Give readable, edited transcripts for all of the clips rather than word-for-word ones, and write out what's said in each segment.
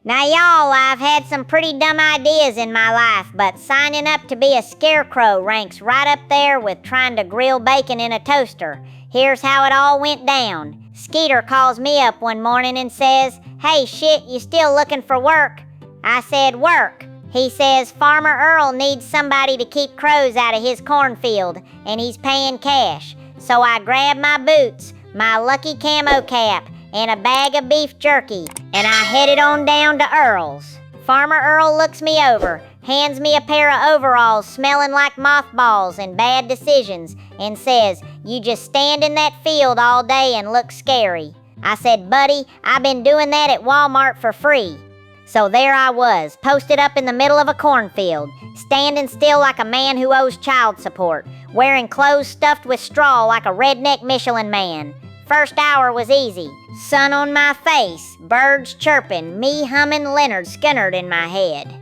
Now y'all, I've had some pretty dumb ideas in my life, but signing up to be a scarecrow ranks right up there with trying to grill bacon in a toaster. Here's how it all went down. Skeeter calls me up one morning and says, "Hey shit, you still looking for work?" I said, "Work?" He says, "Farmer Earl needs somebody to keep crows out of his cornfield, and he's paying cash." So I grabbed my boots, my lucky camo cap, and a bag of beef jerky, and I headed on down to Earl's. Farmer Earl looks me over, hands me a pair of overalls smelling like mothballs and bad decisions, and says, "You just stand in that field all day and look scary." I said, "Buddy, I've been doing that at Walmart for free." So there I was, posted up in the middle of a cornfield, standing still like a man who owes child support, wearing clothes stuffed with straw like a redneck Michelin man. First hour was easy. Sun on my face, birds chirping, me humming Leonard Skinner in my head.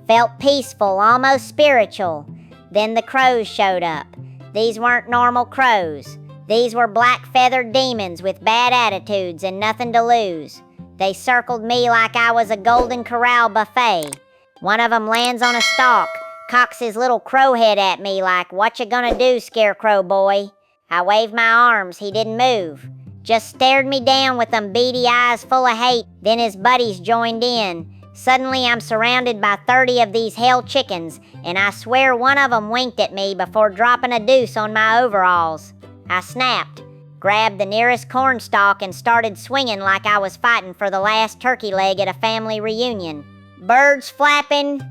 Felt peaceful, almost spiritual. Then the crows showed up. These weren't normal crows. These were black-feathered demons with bad attitudes and nothing to lose. They circled me like I was a Golden Corral buffet. One of them lands on a stalk, cocks his little crow head at me like, "What you gonna do, Scarecrow boy?" I waved my arms, he didn't move. Just stared me down with them beady eyes full of hate, then his buddies joined in. Suddenly I'm surrounded by 30 of these hell chickens, and I swear one of them winked at me before dropping a deuce on my overalls. I snapped, grabbed the nearest cornstalk and started swinging like I was fighting for the last turkey leg at a family reunion. Birds flapping,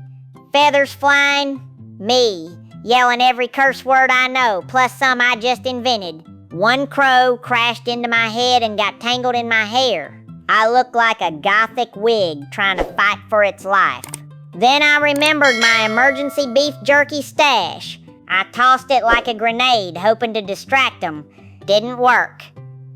feathers flying, me, yelling every curse word I know, plus some I just invented. One crow crashed into my head and got tangled in my hair. I looked like a gothic wig trying to fight for its life. Then I remembered my emergency beef jerky stash. I tossed it like a grenade, hoping to distract them. Didn't work.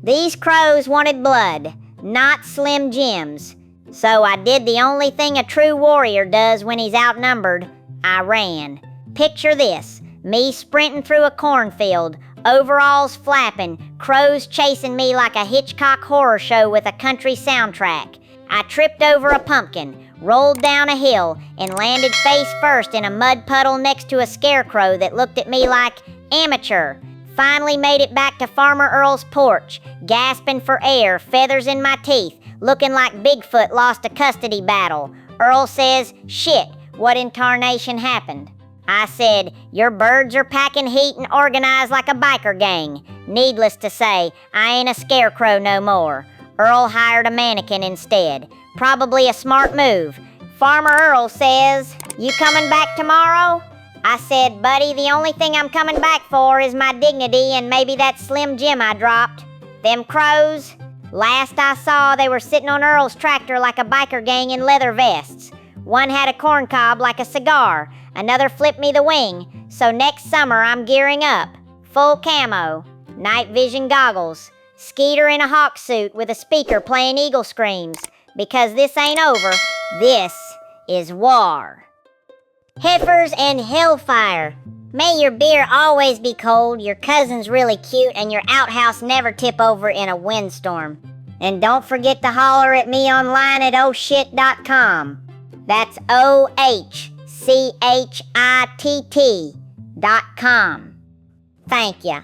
These crows wanted blood, not Slim Jims. So I did the only thing a true warrior does when he's outnumbered. I ran. Picture this, me sprinting through a cornfield, overalls flapping, crows chasing me like a Hitchcock horror show with a country soundtrack. I tripped over a pumpkin, rolled down a hill, and landed face first in a mud puddle next to a scarecrow that looked at me like, "Amateur." Finally made it back to Farmer Earl's porch, gasping for air, feathers in my teeth, looking like Bigfoot lost a custody battle. Earl says, "Shit, what in tarnation happened?" I said, "Your birds are packing heat and organized like a biker gang. Needless to say, I ain't a scarecrow no more." Earl hired a mannequin instead. Probably a smart move. Farmer Earl says, "You coming back tomorrow?" I said, "Buddy, the only thing I'm coming back for is my dignity and maybe that Slim Jim I dropped." Them crows? Last I saw, they were sitting on Earl's tractor like a biker gang in leather vests. One had a corncob like a cigar. Another flipped me the wing. So next summer I'm gearing up. Full camo. Night vision goggles. Skeeter in a hawk suit with a speaker playing eagle screams. Because this ain't over. This is war. Heifers and hellfire. May your beer always be cold, your cousin's really cute, and your outhouse never tip over in a windstorm. And don't forget to holler at me online at ohchitt.com. That's OHCHITT.com. Thank ya.